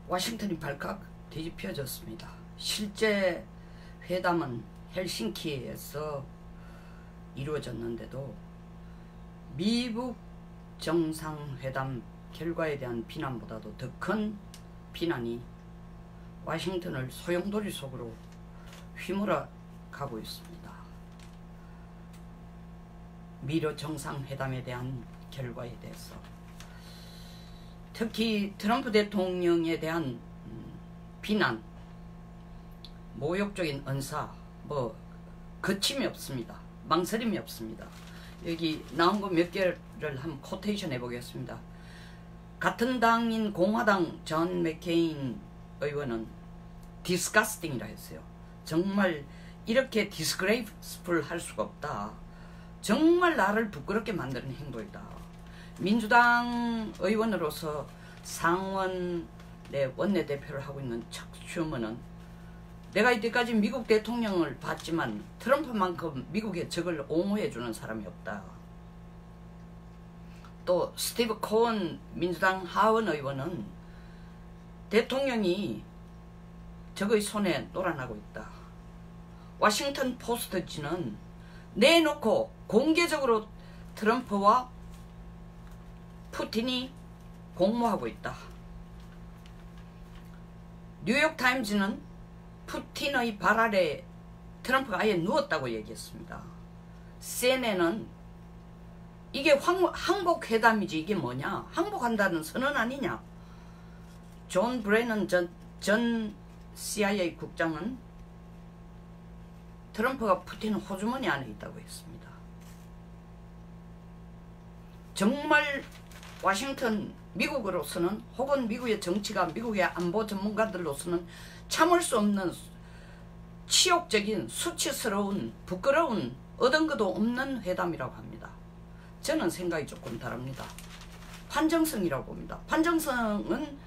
워싱턴이 발칵 뒤집혀졌습니다. 실제 회담은 헬싱키에서 이루어졌는데도 미국 정상회담 결과에 대한 비난보다도 더 큰 비난이 워싱턴을 소용돌이 속으로 휘몰아 가고 있습니다. 미러 정상회담에 대한 결과에 대해서 특히 트럼프 대통령에 대한 비난, 모욕적인 언사, 거침이 없습니다. 망설임이 없습니다. 여기 나온 거 몇 개를 한번 코테이션 해보겠습니다. 같은 당인 공화당 존 맥케인 의원은 disgusting이라 했어요. 정말 이렇게 disgraceful 할 수가 없다. 정말 나를 부끄럽게 만드는 행동이다. 민주당 의원으로서 상원의 원내대표를 하고 있는 척 슈머는 내가 이때까지 미국 대통령을 봤지만 트럼프만큼 미국의 적을 옹호해주는 사람이 없다. 또 스티브 코언 민주당 하원 의원은 대통령이 적의 손에 놀아나고 있다. 워싱턴 포스트지는 내놓고 공개적으로 트럼프와 푸틴이 공모하고 있다. 뉴욕타임즈는 푸틴의 발 아래 트럼프가 아예 누웠다고 얘기했습니다. CNN은 이게 항복회담이지 이게 뭐냐? 항복한다는 선언 아니냐? 존 브레넌 전 CIA 국장은 트럼프가 푸틴 호주머니 안에 있다고 했습니다. 정말 워싱턴 미국으로서는 혹은 미국의 정치가 미국의 안보 전문가들로서는 참을 수 없는 치욕적인 수치스러운 부끄러운 얻은 것도 없는 회담이라고 합니다. 저는 생각이 조금 다릅니다. 판정성이라고 봅니다. 판정성은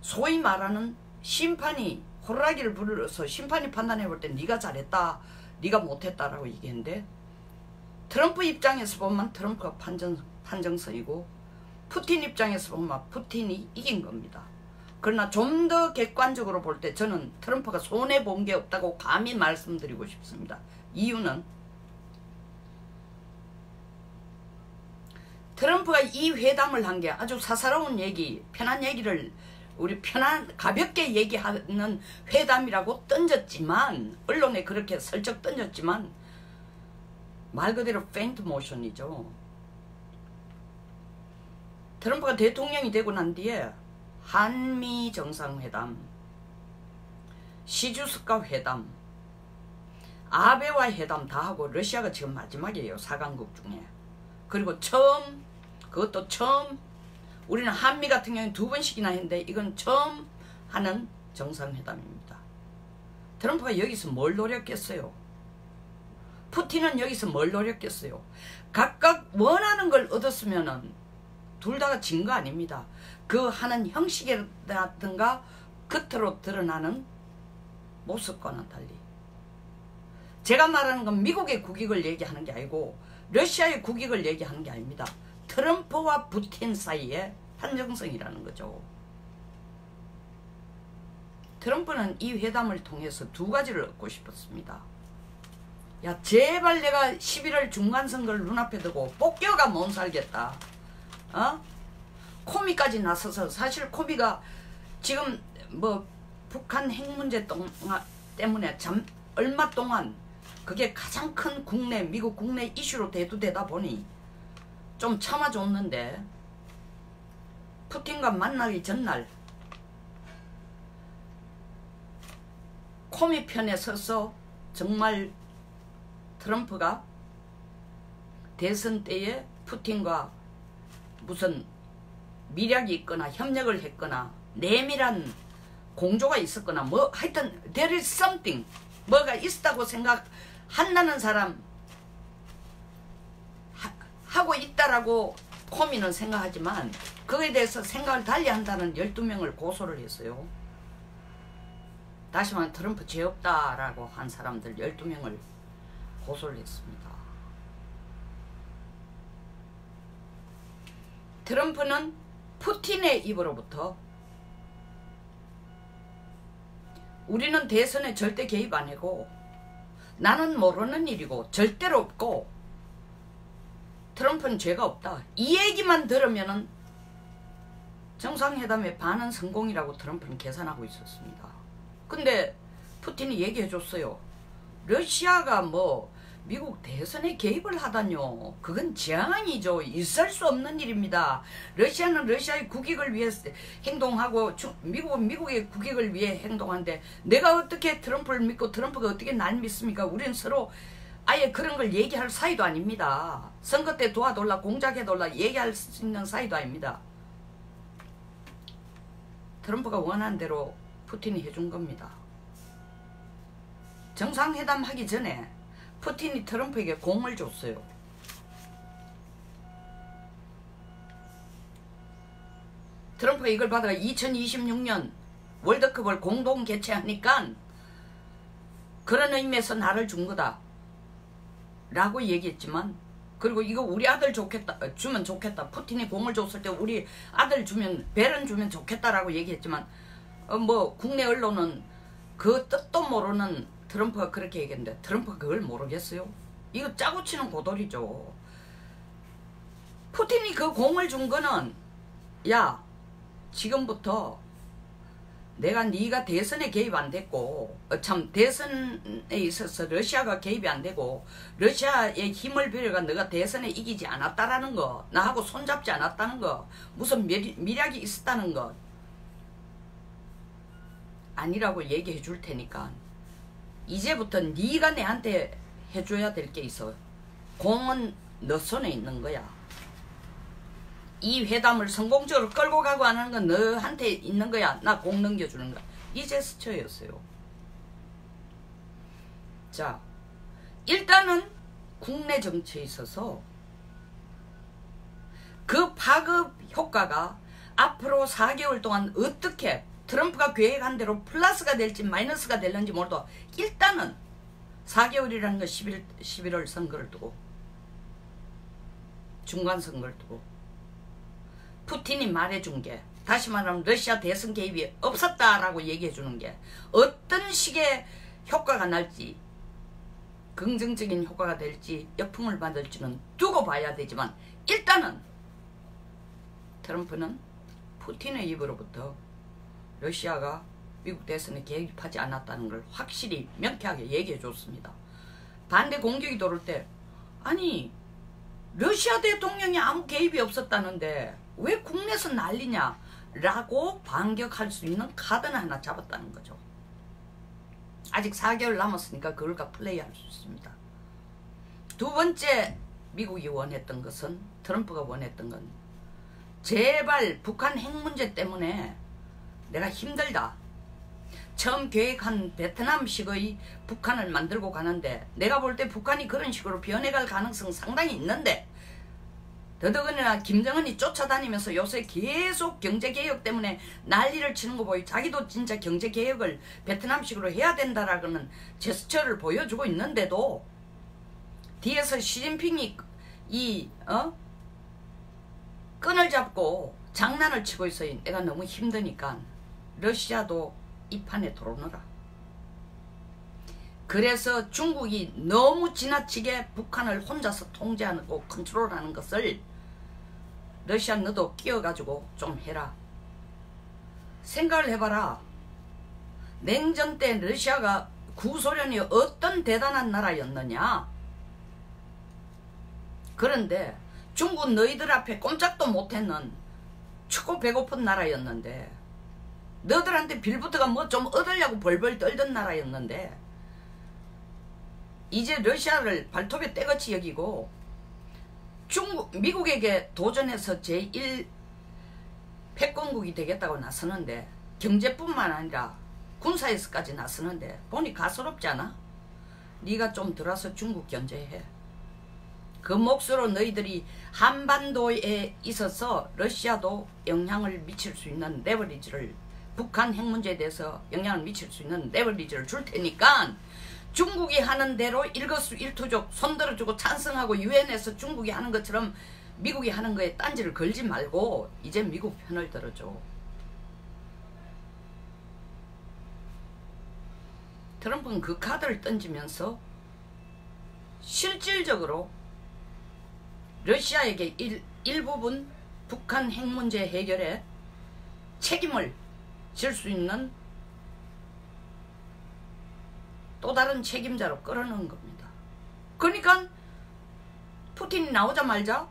소위 말하는 심판이 호루라기를 불러서 심판이 판단해 볼 때 네가 잘했다 네가 못했다라고 얘기했는데 트럼프 입장에서 보면 트럼프가 판정성이고 푸틴 입장에서 보면 푸틴이 이긴 겁니다. 그러나 좀 더 객관적으로 볼 때 저는 트럼프가 손해본 게 없다고 감히 말씀드리고 싶습니다. 이유는 트럼프가 이 회담을 한 게 아주 사사로운 얘기, 편한 얘기를 우리 가볍게 얘기하는 회담이라고 던졌지만 언론에 그렇게 슬쩍 던졌지만 말 그대로 페인트 모션이죠. 트럼프가 대통령이 되고 난 뒤에 한미 정상회담, 시주스카 회담, 아베와 회담 다 하고 러시아가 지금 마지막이에요. 4강국 중에. 그리고 그것도 처음 우리는 한미 같은 경우는 2번씩이나 했는데 이건 처음 하는 정상회담입니다. 트럼프가 여기서 뭘 노렸겠어요? 푸틴은 여기서 뭘 노렸겠어요? 각각 원하는 걸 얻었으면은 둘 다가 진 거 아닙니다. 그 하는 형식이라든가 겉으로 드러나는 모습과는 달리 제가 말하는 건 미국의 국익을 얘기하는 게 아니고 러시아의 국익을 얘기하는 게 아닙니다. 트럼프와 푸틴 사이의 판정성이라는 거죠. 트럼프는 이 회담을 통해서 두 가지를 얻고 싶었습니다. 야 제발 내가 11월 중간선거를 눈앞에 두고 뽑겨가 못 살겠다. 코미까지 나서서 사실 코미가 지금 북한 핵 문제 때문에 얼마 동안 그게 가장 큰 미국 국내 이슈로 대두되다 보니 좀 참아줬는데 푸틴과 만나기 전날 코미 편에 서서 정말 트럼프가 대선 때에 푸틴과 무슨 미략이 있거나 협력을 했거나 내밀한 공조가 있었거나 하여튼 there is something 뭐가 있다고 생각한다는 사람 하고 있다라고 코미는 생각하지만 그에 대해서 생각을 달리한다는 12명을 고소를 했어요. 다시 말하면 트럼프 죄 없다라고 한 사람들 12명을 고소를 했습니다. 트럼프는 푸틴의 입으로부터 우리는 대선에 절대 개입 안 하고 나는 모르는 일이고 절대로 없고 트럼프는 죄가 없다. 이 얘기만 들으면은 정상회담의 반은 성공이라고 트럼프는 계산하고 있었습니다. 근데 푸틴이 얘기해 줬어요. 러시아가 뭐 미국 대선에 개입을 하다뇨. 그건 재앙이죠. 있을 수 없는 일입니다. 러시아는 러시아의 국익을 위해 행동하고 미국은 미국의 국익을 위해 행동하는데 내가 어떻게 트럼프를 믿고 트럼프가 어떻게 날 믿습니까? 우리는 서로 아예 그런 걸 얘기할 사이도 아닙니다. 선거 때 도와달라 공작해달라 얘기할 수 있는 사이도 아닙니다. 트럼프가 원하는 대로 푸틴이 해준 겁니다. 정상회담 하기 전에 푸틴이 트럼프에게 공을 줬어요. 트럼프가 이걸 받아가 2026년 월드컵을 공동 개최하니까 그런 의미에서 나를 준 거다 라고 얘기했지만, 그리고 이거 우리 아들 주면 좋겠다. 푸틴이 공을 줬을 때 우리 아들 주면 벨은 주면 좋겠다라고 얘기했지만 뭐 국내 언론은 그 뜻도 모르는 트럼프가 그렇게 얘기했는데 트럼프가 그걸 모르겠어요? 이거 짜고 치는 고돌이죠. 푸틴이 그 공을 준 거는 야 지금부터 내가 네가 대선에 개입 안 됐고 참 대선에 있어서 러시아가 개입이 안 되고 러시아의 힘을 빌려가 너가 대선에 이기지 않았다라는 거, 나하고 손잡지 않았다는 거, 무슨 미략이 있었다는 것 아니라고 얘기해 줄 테니까 이제부터 네가 내한테 해줘야 될 게 있어. 공은 너 손에 있는 거야. 이 회담을 성공적으로 끌고 가고 하는 건 너한테 있는 거야. 나 공 넘겨주는 거야. 이 제스처였어요. 자, 일단은 국내 정치에 있어서 그 파급 효과가 앞으로 4개월 동안 어떻게 트럼프가 계획한 대로 플러스가 될지 마이너스가 될는지 몰라도 일단은 4개월이라는 건 11월 선거를 두고 중간 선거를 두고 푸틴이 말해준 게, 다시 말하면 러시아 대선 개입이 없었다라고 얘기해주는 게 어떤 식의 효과가 날지, 긍정적인 효과가 될지 역풍을 받을지는 두고 봐야 되지만 일단은 트럼프는 푸틴의 입으로부터 러시아가 미국 대선에 개입하지 않았다는 걸 확실히 명쾌하게 얘기해 줬습니다. 반대 공격이 돌을 때 아니 러시아 대통령이 아무 개입이 없었다는데 왜 국내에서 난리냐 라고 반격할 수 있는 카드는 하나 잡았다는 거죠. 아직 4개월 남았으니까 그걸 플레이할 수 있습니다. 두 번째 미국이 원했던 것은, 트럼프가 원했던 건 제발 북한 핵 문제 때문에 내가 힘들다. 처음 계획한 베트남식의 북한을 만들고 가는데 내가 볼 때 북한이 그런 식으로 변해갈 가능성 상당히 있는데, 더더군다나 김정은이 쫓아다니면서 요새 계속 경제개혁 때문에 난리를 치는 거 보이 자기도 진짜 경제개혁을 베트남식으로 해야 된다라는 제스처를 보여주고 있는데도 뒤에서 시진핑이 끈을 잡고 장난을 치고 있어요. 내가 너무 힘드니까 러시아도 이 판에 들어오너라. 그래서 중국이 너무 지나치게 북한을 혼자서 통제하고 컨트롤하는 것을 러시아 너도 끼어가지고 좀 해라. 생각을 해봐라. 냉전 때 러시아가 구소련이 어떤 대단한 나라였느냐. 그런데 중국 너희들 앞에 꼼짝도 못했는 춥고 배고픈 나라였는데, 너희들한테 빌부터가 뭐 좀 얻으려고 벌벌 떨던 나라였는데 이제 러시아를 발톱에 떼같이 여기고 미국에게 도전해서 제1 패권국이 되겠다고 나서는데, 경제뿐만 아니라 군사에서까지 나서는데 보니 가소롭지 않아? 네가 좀 들어와서 중국 견제해. 그 몫으로 너희들이 한반도에 있어서 러시아도 영향을 미칠 수 있는 레버리지를, 북한 핵 문제에 대해서 영향을 미칠 수 있는 레버리지를 줄 테니까 중국이 하는 대로 일거수일투족 손들어주고 찬성하고 유엔에서 중국이 하는 것처럼 미국이 하는 거에 딴지를 걸지 말고 이제 미국 편을 들어줘. 트럼프는 그 카드를 던지면서 실질적으로 러시아에게 일부분 북한 핵 문제 해결에 책임을 질 수 있는 또 다른 책임자로 끌어넣은 겁니다. 그러니까 푸틴이 나오자마자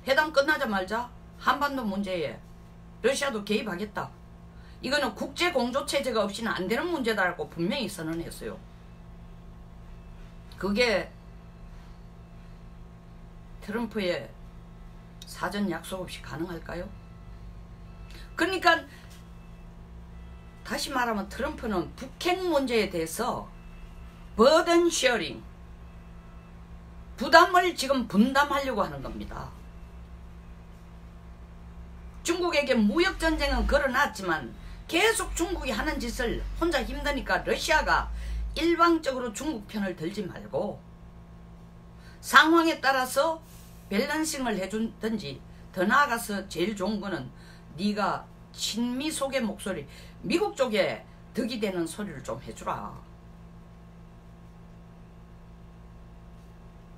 회담 끝나자마자 한반도 문제에 러시아도 개입하겠다. 이거는 국제 공조체제가 없이는 안 되는 문제다라고 분명히 선언했어요. 그게 트럼프의 사전 약속 없이 가능할까요? 그러니까 다시 말하면 트럼프는 북핵 문제에 대해서 버든 쉐어링, 부담을 지금 분담하려고 하는 겁니다. 중국에게 무역전쟁은 걸어놨지만 계속 중국이 하는 짓을 혼자 힘드니까 러시아가 일방적으로 중국 편을 들지 말고 상황에 따라서 밸런싱을 해준든지, 더 나아가서 제일 좋은 거는 네가 친미 속의 목소리, 미국 쪽에 득이 되는 소리를 좀 해주라.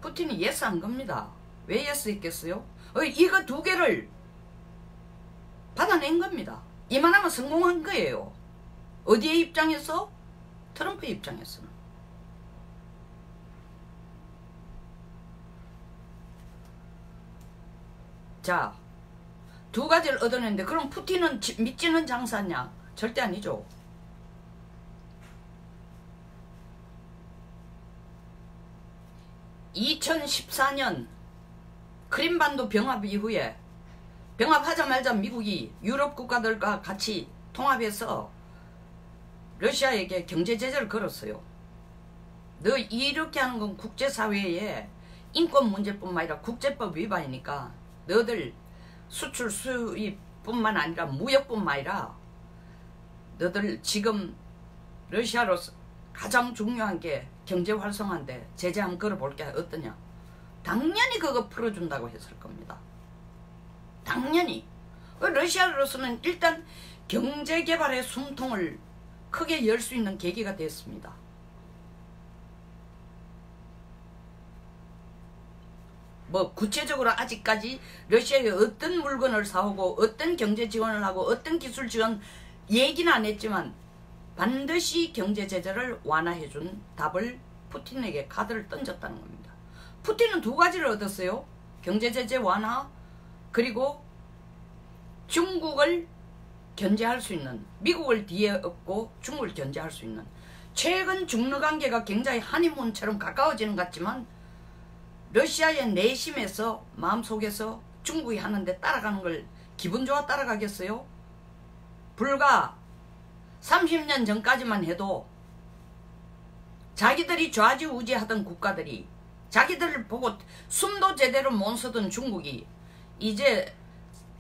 푸틴이 예스 한 겁니다. 왜 예스 했겠어요? 이거 두 개를 받아낸 겁니다. 이만하면 성공한 거예요. 어디의 입장에서? 트럼프의 입장에서는. 자, 두 가지를 얻어냈는데 그럼 푸틴은 믿지는 장사냐? 절대 아니죠. (2014년) 크림반도 병합 이후에 병합하자마자 미국이 유럽 국가들과 같이 통합해서 러시아에게 경제 제재를 걸었어요. 너 이렇게 하는 건 국제사회에 인권 문제뿐만 아니라 국제법 위반이니까 너들 수출 수입뿐만 아니라 무역뿐만 아니라 너들 지금 러시아로서 가장 중요한 게 경제 활성화인데 제재 한번 걸어볼게 어떠냐. 당연히 그거 풀어준다고 했을 겁니다. 당연히. 러시아로서는 일단 경제개발의 숨통을 크게 열 수 있는 계기가 됐습니다. 뭐 구체적으로 아직까지 러시아에 어떤 물건을 사오고 어떤 경제 지원을 하고 어떤 기술 지원 얘기는 안 했지만 반드시 경제 제재를 완화해준 답을 푸틴에게 카드를 던졌다는 겁니다. 푸틴은 두 가지를 얻었어요. 경제 제재 완화, 그리고 중국을 견제할 수 있는, 미국을 뒤에 업고 중국을 견제할 수 있는. 최근 중러 관계가 굉장히 한인문처럼 가까워지는 것 같지만 러시아의 내심에서 마음속에서 중국이 하는데 따라가는 걸 기분 좋아 따라가겠어요? 불과 30년 전까지만 해도 자기들이 좌지우지하던 국가들이, 자기들을 보고 숨도 제대로 못 쉬던 중국이 이제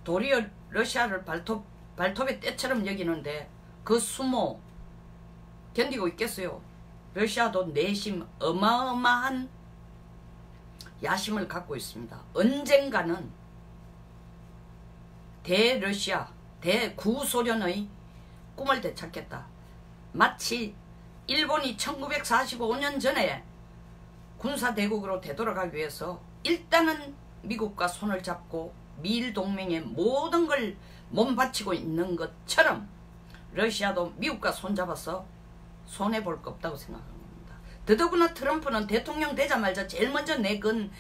도리어 러시아를 발톱의 때처럼 여기는데 그 수모 견디고 있겠어요? 러시아도 내심 어마어마한 야심을 갖고 있습니다. 언젠가는 대러시아, 대구소련의 꿈을 되찾겠다. 마치 일본이 1945년 전에 군사대국으로 되돌아가기 위해서 일단은 미국과 손을 잡고 미일 동맹의 모든 걸 몸바치고 있는 것처럼 러시아도 미국과 손잡아서 손해볼 거 없다고 생각합니다. 더더구나 트럼프는 대통령 되자마자 제일 먼저 내건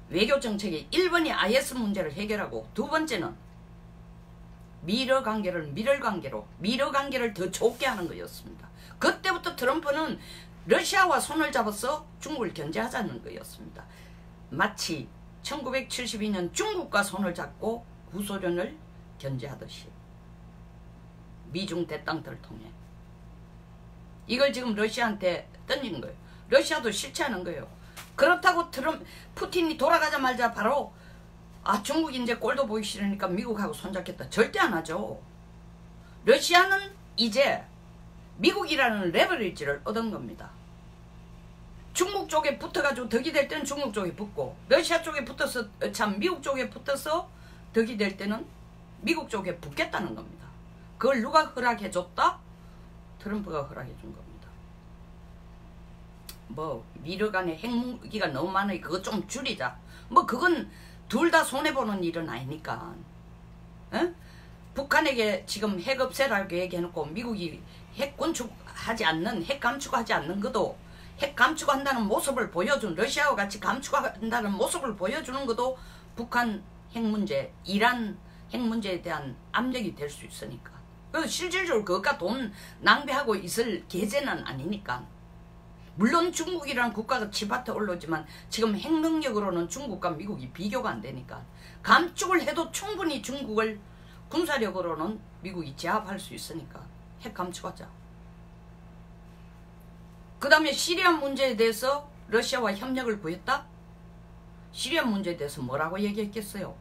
외교정책이 1번이 IS 문제를 해결하고, 두 번째는 미러 관계를 더 좋게 하는 거였습니다. 그때부터 트럼프는 러시아와 손을 잡아서 중국을 견제하자는 거였습니다. 마치 1972년 중국과 손을 잡고 구소련을 견제하듯이 미중 대땅들을 통해 이걸 지금 러시아한테 던진 거예요. 러시아도 실체하는 거예요. 그렇다고 푸틴이 돌아가자마자 바로 중국이 이제 꼴도 보기 싫으니까 미국하고 손잡겠다. 절대 안 하죠. 러시아는 이제 미국이라는 레버리지를 얻은 겁니다. 중국 쪽에 붙어가지고 덕이 될 때는 중국 쪽에 붙고, 러시아 쪽에 붙어서 미국 쪽에 붙어서 덕이 될 때는 미국 쪽에 붙겠다는 겁니다. 그걸 누가 허락해줬다? 트럼프가 허락해 준 겁니다. 뭐 미러 간에 핵무기가 너무 많으니 그거 좀 줄이자. 뭐 그건 둘 다 손해보는 일은 아니니까. 에? 북한에게 지금 핵 없애라고 얘기해놓고 미국이 핵 건축하지 않는, 핵 감축하지 않는 것도, 핵 감축한다는 모습을 보여준, 러시아와 같이 감축한다는 모습을 보여주는 것도 북한 핵 문제, 이란 핵 문제에 대한 압력이 될 수 있으니까. 그래서 실질적으로 그것과 돈 낭비하고 있을 계제는 아니니까. 물론 중국이라는 국가가 치밭에 올라오지만 지금 핵 능력으로는 중국과 미국이 비교가 안 되니까. 감축을 해도 충분히 중국을 군사력으로는 미국이 제압할 수 있으니까 핵 감축하자. 그 다음에 시리아 문제에 대해서 러시아와 협력을 구했다? 시리아 문제에 대해서 뭐라고 얘기했겠어요?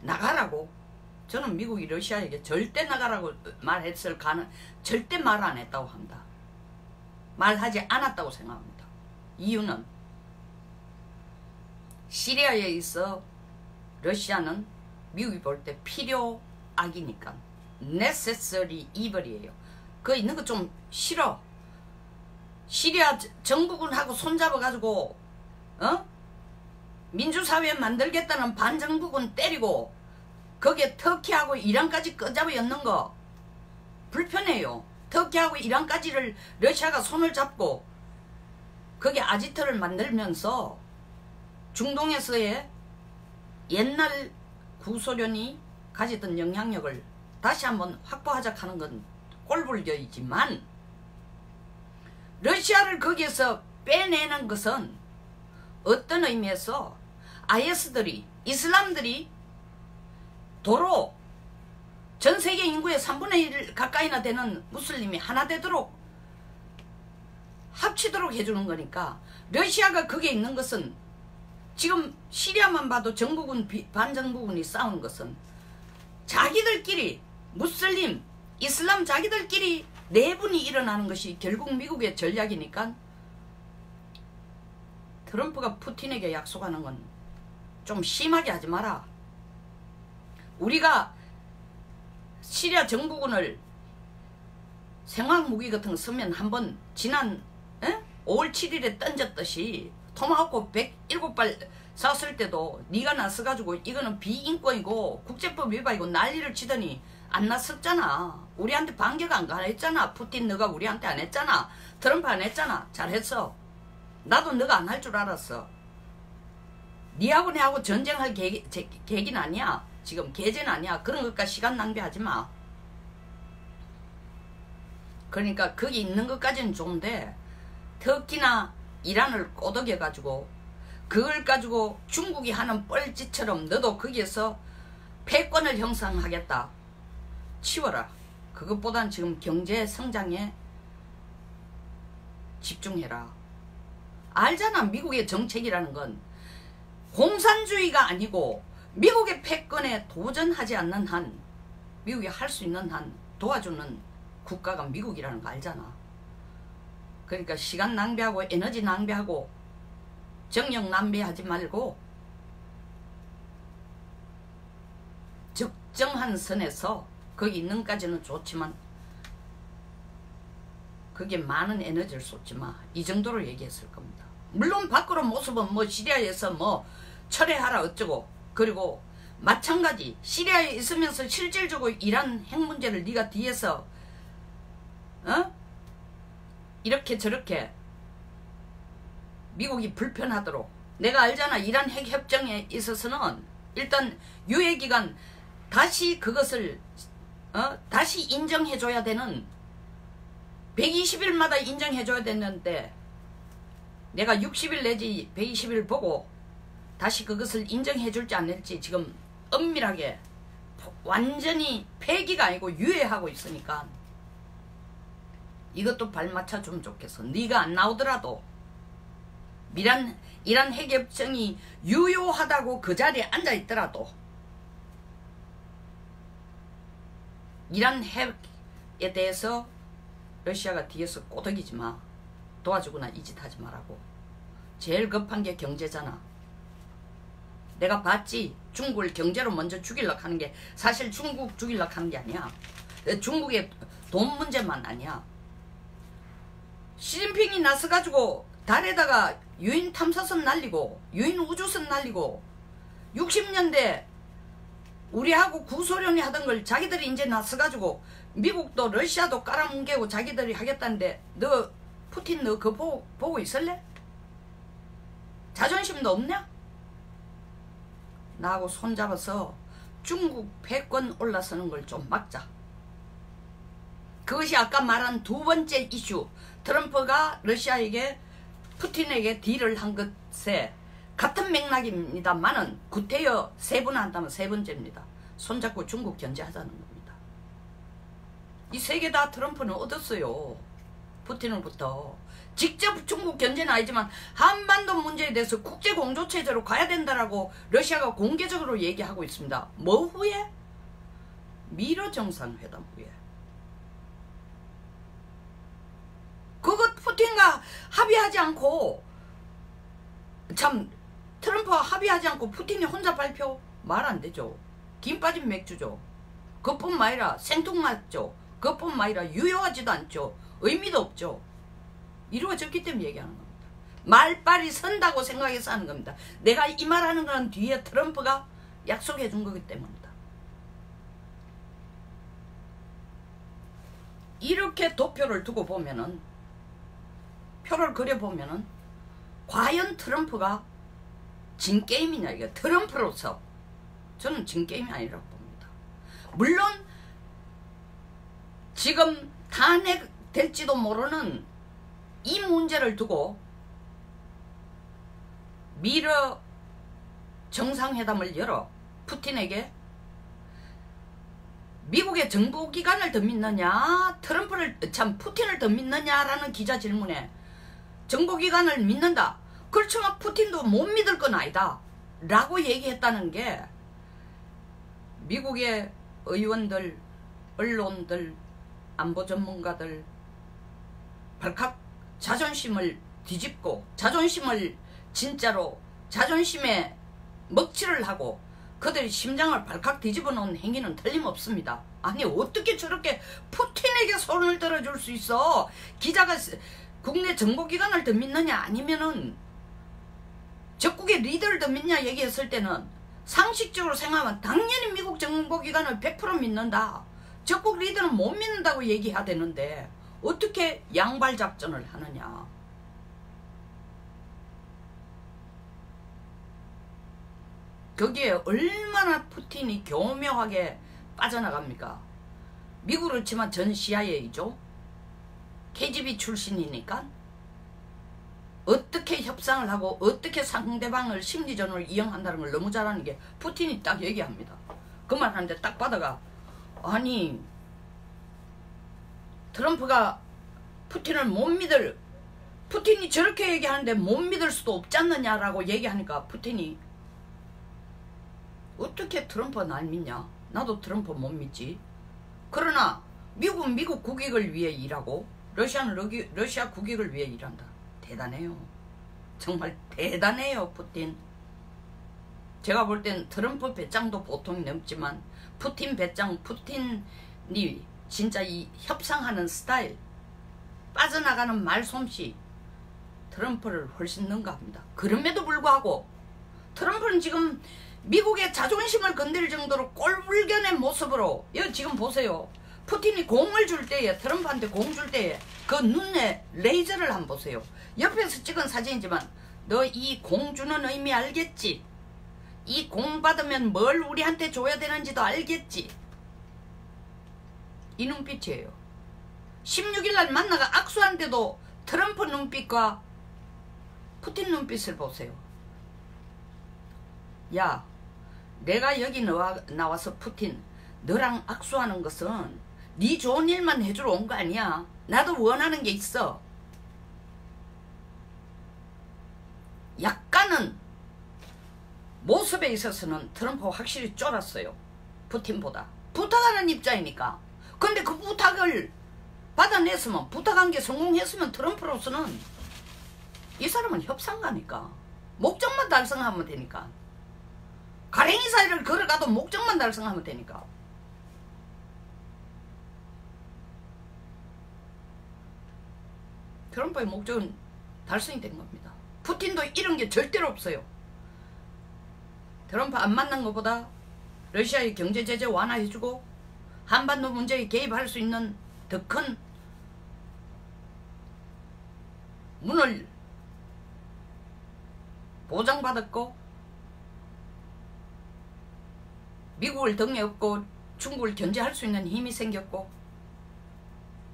나가라고. 저는 미국이 러시아에게 절대 나가라고 말했을 절대 말 안 했다고 합니다. 말하지 않았다고 생각합니다. 이유는 시리아에 있어 러시아는 미국이 볼 때 필요악이니까. necessary evil이에요. 그 있는 거 좀 싫어. 시리아 정부군하고 손잡아가지고 민주사회 만들겠다는 반정부군 때리고 거기에 터키하고 이란까지 끄잡아 였는 거 불편해요. 터키하고 이란까지를 러시아가 손을 잡고 거기에 아지트를 만들면서 중동에서의 옛날 구소련이 가지던 영향력을 다시 한번 확보하자 하는 건 꼴불견이지만 러시아를 거기에서 빼내는 것은 어떤 의미에서 IS들이, 이슬람들이 도로 전 세계 인구의 3분의 1 가까이나 되는 무슬림이 하나 되도록 합치도록 해주는 거니까. 러시아가 거기에 있는 것은 지금 시리아만 봐도 정부군 반정부군이 싸우는 것은 자기들끼리 무슬림 이슬람 자기들끼리 내분이 일어나는 것이 결국 미국의 전략이니까. 트럼프가 푸틴에게 약속하는 건 좀 심하게 하지 마라. 우리가 시리아 정부군을 생화무기 같은 거 쓰면 한번 지난 5월 7일에 던졌듯이 토마호크 107발 쐈을 때도 네가 나서가지고 이거는 비인권이고 국제법 위반이고 난리를 치더니 안 나섰잖아. 우리한테 반격 안 가했잖아. 푸틴 너가 우리한테 안 했잖아. 트럼프 안 했잖아. 잘했어. 나도 너가 안 할 줄 알았어. 니하고 내하고 전쟁할 계기는 아니야. 지금 계제는 아니야. 그런 것과 시간 낭비하지 마. 그러니까 거기 있는 것까지는 좋은데 터키나 이란을 꼬덕여가지고 그걸 가지고 중국이 하는 뻘짓처럼 너도 거기에서 패권을 형성하겠다. 치워라. 그것보단 지금 경제 성장에 집중해라. 알잖아. 미국의 정책이라는 건 공산주의가 아니고 미국의 패권에 도전하지 않는 한, 미국이 할 수 있는 한 도와주는 국가가 미국이라는 거 알잖아. 그러니까 시간 낭비하고 에너지 낭비하고 정력 낭비하지 말고 적정한 선에서 거기 있는 까지는 좋지만 그게 많은 에너지를 쏟지 마. 이 정도로 얘기했을 겁니다. 물론 밖으로 모습은 뭐 시리아에서 뭐 철회하라 어쩌고, 그리고 마찬가지 시리아에 있으면서 실질적으로 이란 핵 문제를 네가 뒤에서 이렇게 저렇게 미국이 불편하도록. 내가 알잖아. 이란 핵 협정에 있어서는 일단 유예기간 다시 그것을 다시 인정해줘야 되는 120일마다 인정해줘야 되는데 내가 60일 내지 120일 보고 다시 그것을 인정해줄지 안 할지 지금 엄밀하게 완전히 폐기가 아니고 유예하고 있으니까 이것도 발맞춰주면 좋겠어. 네가 안 나오더라도 이란 핵협정이 유효하다고 그 자리에 앉아있더라도 이란 핵에 대해서 러시아가 뒤에서 꼬드기지 마. 도와주거나 이 짓 하지 말라고. 제일 급한 게 경제잖아. 내가 봤지. 중국을 경제로 먼저 죽이려고 하는 게 사실 중국 죽이려고 하는 게 아니야. 중국의 돈 문제만 아니야. 시진핑이 나서가지고 달에다가 유인 탐사선 날리고 유인 우주선 날리고 60년대 우리하고 구소련이 하던 걸 자기들이 이제 나서가지고 미국도 러시아도 깔아뭉개고 자기들이 하겠다는데 너 푸틴 너 그거 보고 있을래? 자존심도 없냐? 나하고 손잡아서 중국 패권 올라서는 걸 좀 막자. 그것이 아까 말한 두 번째 이슈. 트럼프가 러시아에게 푸틴에게 딜을 한 것에 같은 맥락입니다만은 구태여 세분한다면 세 번째입니다. 손잡고 중국 견제하자는 겁니다. 이 세 개 다 트럼프는 얻었어요. 푸틴으로부터. 직접 중국 견제는 아니지만 한반도 문제에 대해서 국제공조체제로 가야 된다라고 러시아가 공개적으로 얘기하고 있습니다. 뭐 후에? 미러 정상회담 후에. 그것 푸틴과 합의하지 않고 참 트럼프와 합의하지 않고 푸틴이 혼자 발표? 말 안 되죠. 김 빠진 맥주죠. 그뿐만 아니라 생뚱맞죠. 그뿐만 아니라 유효하지도 않죠. 의미도 없죠. 이루어졌기 때문에 얘기하는 겁니다. 말빨이 선다고 생각해서 하는 겁니다. 내가 이 말하는 건 뒤에 트럼프가 약속해 준 거기 때문입니다. 이렇게 도표를 두고 보면은 표를 그려보면은 과연 트럼프가 진게임이냐. 이게 트럼프로서 저는 진게임이 아니라고 봅니다. 물론 지금 탄핵될지도 모르는 이 문제를 두고 미러 정상회담을 열어 푸틴에게 미국의 정보기관을 더 믿느냐 트럼프를 참 푸틴을 더 믿느냐라는 기자 질문에 정보기관을 믿는다. 그렇지만 푸틴도 못 믿을 건 아니다 라고 얘기했다는 게 미국의 의원들, 언론들, 안보 전문가들 발칵 자존심을 뒤집고 자존심을 진짜로 자존심에 먹칠을 하고 그들이 심장을 발칵 뒤집어 놓은 행위는 틀림없습니다. 아니 어떻게 저렇게 푸틴에게 손을 들어줄 수 있어. 기자가 국내 정보기관을 더 믿느냐 아니면은 적국의 리더를 더 믿냐 얘기했을 때는 상식적으로 생각하면 당연히 미국 정보기관을 100% 믿는다. 적국 리더는 못 믿는다고 얘기해야 되는데 어떻게 양발작전을 하느냐. 거기에 얼마나 푸틴이 교묘하게 빠져나갑니까? 미국으로 치면 전 CIA죠. KGB 출신이니까 어떻게 협상을 하고 어떻게 상대방을 심리전을 이용한다는 걸 너무 잘 아는 게 푸틴이 딱 얘기합니다. 그 말 하는데 딱 받아가 아니 트럼프가 푸틴을 못 믿을 푸틴이 저렇게 얘기하는데 못 믿을 수도 없지 않느냐라고 얘기하니까 푸틴이 어떻게 트럼프가 날 믿냐? 나도 트럼프 못 믿지. 그러나 미국은 미국 국익을 위해 일하고 러시아는 러시아 국익을 위해 일한다. 대단해요. 정말 대단해요 푸틴. 제가 볼 땐 트럼프 배짱도 보통이 넘지만 푸틴 배짱, 푸틴이 진짜 이 협상하는 스타일, 빠져나가는 말솜씨 트럼프를 훨씬 능가합니다. 그럼에도 불구하고 트럼프는 지금 미국의 자존심을 건드릴 정도로 꼴불견의 모습으로 여기 지금 보세요. 푸틴이 공을 줄 때에 트럼프한테 공 줄 때에 그 눈에 레이저를 한번 보세요. 옆에서 찍은 사진이지만 너 이 공 주는 의미 알겠지? 이 공 받으면 뭘 우리한테 줘야 되는지도 알겠지? 이 눈빛이에요. 16일날 만나가 악수하는데도 트럼프 눈빛과 푸틴 눈빛을 보세요. 야, 내가 여기 나와서 푸틴 너랑 악수하는 것은 네 좋은 일만 해주러 온 거 아니야. 나도 원하는 게 있어. 약간은 모습에 있어서는 트럼프가 확실히 쫄았어요. 푸틴보다. 부탁하는 입장이니까. 근데 그 부탁을 받아냈으면 부탁한 게 성공했으면 트럼프로서는 이 사람은 협상가니까 목적만 달성하면 되니까. 가랭이 사이를 걸어가도 목적만 달성하면 되니까. 트럼프의 목적은 달성이 된 겁니다. 푸틴도 이런 게 절대로 없어요. 트럼프 안 만난 것보다 러시아의 경제제재 완화해주고 한반도 문제에 개입할 수 있는 더 큰 문을 보장받았고 미국을 등에 업고 중국을 견제할 수 있는 힘이 생겼고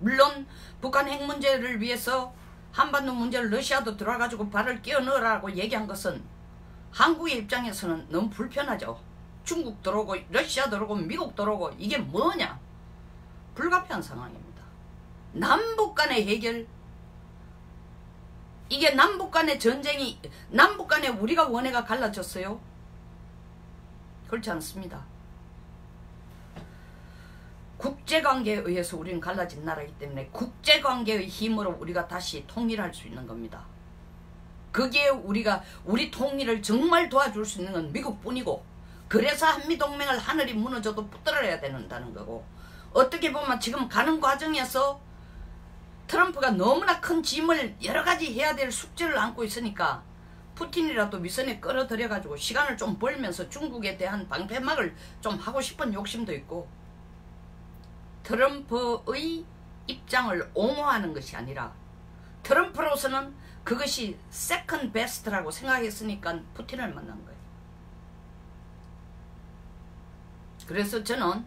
물론 북한 핵 문제를 위해서 한반도 문제를 러시아도 들어와가지고 발을 끼워 넣으라고 얘기한 것은 한국의 입장에서는 너무 불편하죠. 중국 들어오고 러시아 들어오고 미국 들어오고 이게 뭐냐. 불가피한 상황입니다. 남북 간의 해결, 이게 남북 간의 전쟁이, 남북 간에 우리가 원해가 갈라졌어요? 그렇지 않습니다. 국제관계에 의해서 우리는 갈라진 나라이기 때문에 국제관계의 힘으로 우리가 다시 통일할 수 있는 겁니다. 거기에 우리 통일을 정말 도와줄 수 있는 건 미국뿐이고, 그래서 한미동맹을 하늘이 무너져도 붙들어야 된다는 거고, 어떻게 보면 지금 가는 과정에서 트럼프가 너무나 큰 짐을 여러 가지 해야 될 숙제를 안고 있으니까 푸틴이라도 위선에 끌어들여가지고 시간을 좀 벌면서 중국에 대한 방패막을 좀 하고 싶은 욕심도 있고, 트럼프의 입장을 옹호하는 것이 아니라 트럼프로서는 그것이 세컨 베스트라고 생각했으니까 푸틴을 만난 거예요. 그래서 저는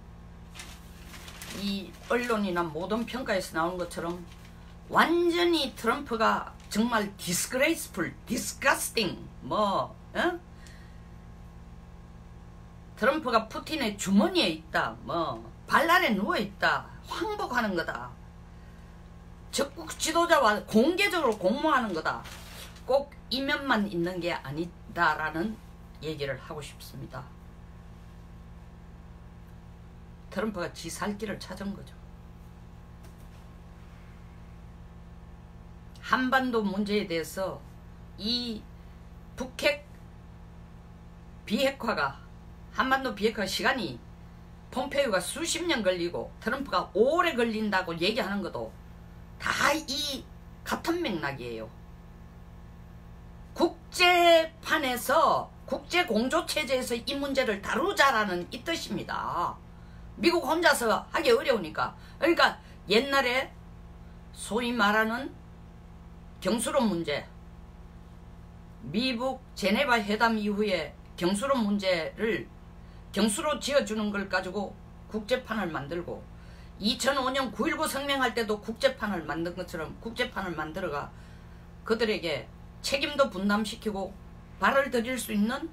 이 언론이나 모든 평가에서 나오는 것처럼 완전히 트럼프가 정말 disgraceful, disgusting, 트럼프가 푸틴의 주머니에 있다, 발 아래 누워있다, 황복하는 거다, 적국 지도자와 공개적으로 공모하는 거다, 꼭 이면만 있는 게 아니다라는 얘기를 하고 싶습니다. 트럼프가 지 살 길을 찾은 거죠. 한반도 문제에 대해서 이 북핵 비핵화가, 한반도 비핵화 시간이 폼페이오가 수십 년 걸리고 트럼프가 오래 걸린다고 얘기하는 것도 다 이 같은 맥락이에요. 국제판에서, 국제공조체제에서 이 문제를 다루자라는 이 뜻입니다. 미국 혼자서 하기 어려우니까. 그러니까 옛날에 소위 말하는 경수론 문제, 미국 제네바 회담 이후에 경수론 문제를 경수로 지어주는 걸 가지고 국제판을 만들고, 2005년 9.19 성명할 때도 국제판을 만든 것처럼 국제판을 만들어가 그들에게 책임도 분담시키고 발을 들일 수 있는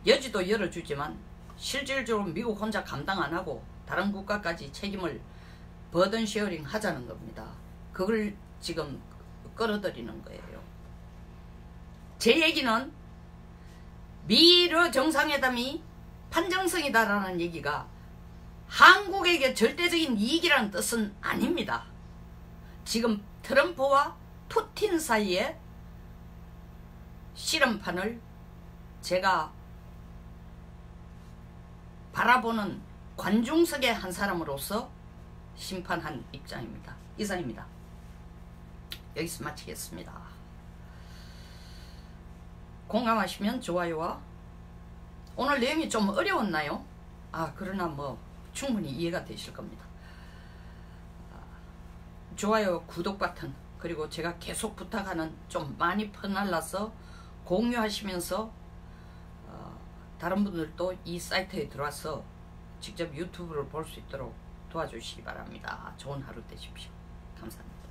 여지도 열어주지만, 실질적으로 미국 혼자 감당 안 하고 다른 국가까지 책임을 버든 쉐어링 하자는 겁니다. 그걸 지금 끌어들이는 거예요. 제 얘기는 미러 정상회담이 판정성이다라는 얘기가 한국에게 절대적인 이익이라는 뜻은 아닙니다. 지금 트럼프와 푸틴 사이에 씨름판을 제가 바라보는 관중석의 한 사람으로서 심판한 입장입니다. 이상입니다. 여기서 마치겠습니다. 공감하시면 좋아요와, 오늘 내용이 좀 어려웠나요? 그러나 충분히 이해가 되실 겁니다. 좋아요, 구독 버튼, 그리고 제가 계속 부탁하는 좀 많이 퍼날라서 공유하시면서 다른 분들도 이 사이트에 들어와서 직접 유튜브를 볼 수 있도록 도와주시기 바랍니다. 좋은 하루 되십시오. 감사합니다.